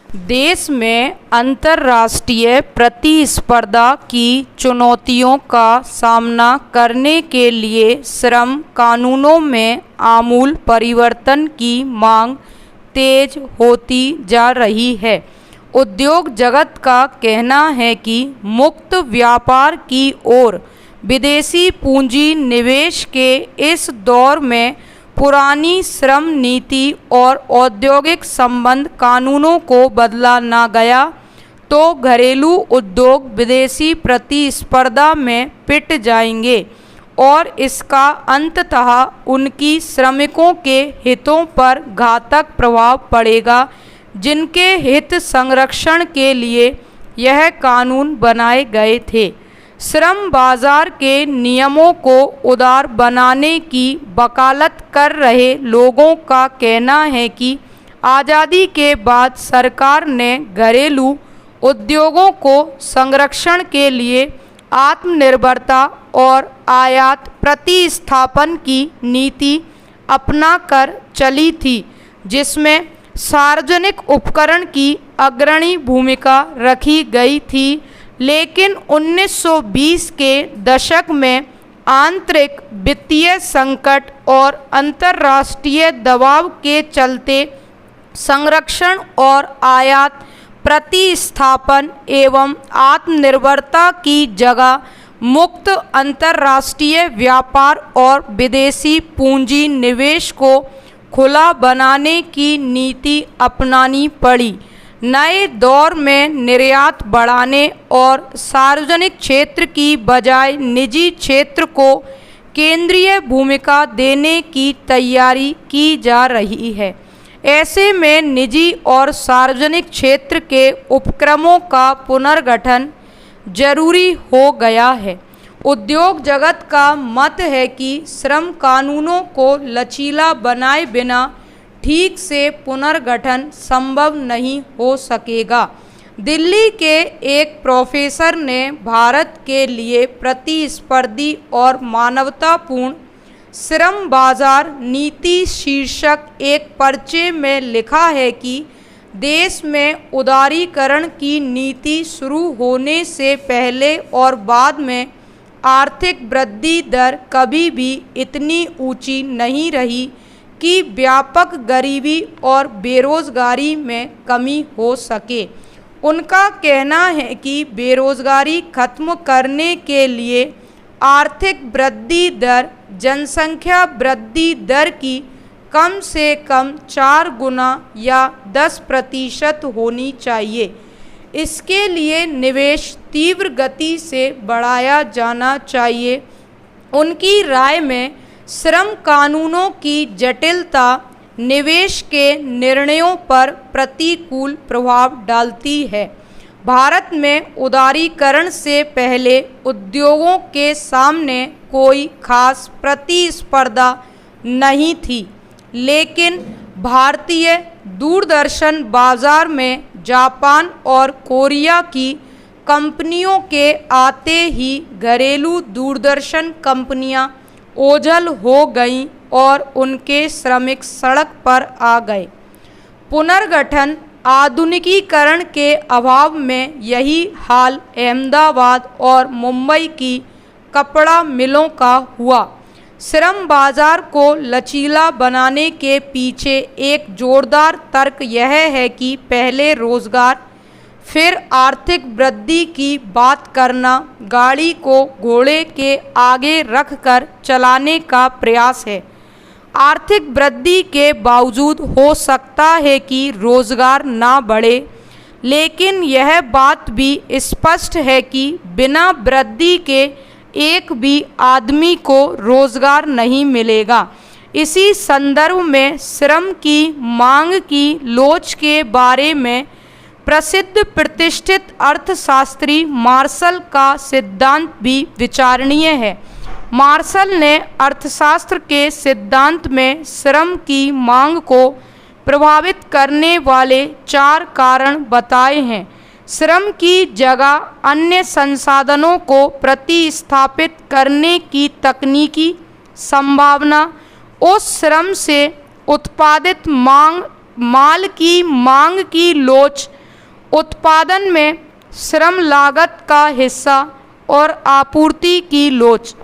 देश में अंतर्राष्ट्रीय प्रतिस्पर्धा की चुनौतियों का सामना करने के लिए श्रम कानूनों में आमूल परिवर्तन की मांग तेज होती जा रही है। उद्योग जगत का कहना है कि मुक्त व्यापार की ओर विदेशी पूंजी निवेश के इस दौर में पुरानी श्रम नीति और औद्योगिक संबंध कानूनों को बदला न गया तो घरेलू उद्योग विदेशी प्रतिस्पर्धा में पिट जाएंगे और इसका अंततः उनकी श्रमिकों के हितों पर घातक प्रभाव पड़ेगा, जिनके हित संरक्षण के लिए यह कानून बनाए गए थे। श्रम बाजार के नियमों को उदार बनाने की वकालत कर रहे लोगों का कहना है कि आज़ादी के बाद सरकार ने घरेलू उद्योगों को संरक्षण के लिए आत्मनिर्भरता और आयात प्रतिस्थापन की नीति अपनाकर चली थी, जिसमें सार्वजनिक उपकरण की अग्रणी भूमिका रखी गई थी। लेकिन 1920 के दशक में आंतरिक वित्तीय संकट और अंतर्राष्ट्रीय दबाव के चलते संरक्षण और आयात प्रतिस्थापन एवं आत्मनिर्भरता की जगह मुक्त अंतर्राष्ट्रीय व्यापार और विदेशी पूंजी निवेश को खुला बनाने की नीति अपनानी पड़ी। नए दौर में निर्यात बढ़ाने और सार्वजनिक क्षेत्र की बजाय निजी क्षेत्र को केंद्रीय भूमिका देने की तैयारी की जा रही है। ऐसे में निजी और सार्वजनिक क्षेत्र के उपक्रमों का पुनर्गठन जरूरी हो गया है। उद्योग जगत का मत है कि श्रम कानूनों को लचीला बनाए बिना ठीक से पुनर्गठन संभव नहीं हो सकेगा। दिल्ली के एक प्रोफेसर ने भारत के लिए प्रतिस्पर्धी और मानवतापूर्ण श्रम बाजार नीति शीर्षक एक पर्चे में लिखा है कि देश में उदारीकरण की नीति शुरू होने से पहले और बाद में आर्थिक वृद्धि दर कभी भी इतनी ऊंची नहीं रही कि व्यापक गरीबी और बेरोजगारी में कमी हो सके। उनका कहना है कि बेरोजगारी खत्म करने के लिए आर्थिक वृद्धि दर जनसंख्या वृद्धि दर की कम से कम 4 गुना या 10% होनी चाहिए। इसके लिए निवेश तीव्र गति से बढ़ाया जाना चाहिए। उनकी राय में श्रम कानूनों की जटिलता निवेश के निर्णयों पर प्रतिकूल प्रभाव डालती है। भारत में उदारीकरण से पहले उद्योगों के सामने कोई खास प्रतिस्पर्धा नहीं थी, लेकिन भारतीय दूरदर्शन बाजार में जापान और कोरिया की कंपनियों के आते ही घरेलू दूरदर्शन कंपनियां ओझल हो गईं और उनके श्रमिक सड़क पर आ गए। पुनर्गठन आधुनिकीकरण के अभाव में यही हाल अहमदाबाद और मुंबई की कपड़ा मिलों का हुआ। श्रम बाजार को लचीला बनाने के पीछे एक जोरदार तर्क यह है कि पहले रोजगार फिर आर्थिक वृद्धि की बात करना गाड़ी को घोड़े के आगे रखकर चलाने का प्रयास है। आर्थिक वृद्धि के बावजूद हो सकता है कि रोजगार ना बढ़े, लेकिन यह बात भी स्पष्ट है कि बिना वृद्धि के एक भी आदमी को रोजगार नहीं मिलेगा। इसी संदर्भ में श्रम की मांग की लोच के बारे में प्रसिद्ध प्रतिष्ठित अर्थशास्त्री मार्शल का सिद्धांत भी विचारणीय है। मार्शल ने अर्थशास्त्र के सिद्धांत में श्रम की मांग को प्रभावित करने वाले 4 कारण बताए हैं। श्रम की जगह अन्य संसाधनों को प्रतिस्थापित करने की तकनीकी संभावना, उस श्रम से उत्पादित माल की मांग की लोच, उत्पादन में श्रम लागत का हिस्सा और आपूर्ति की लोच।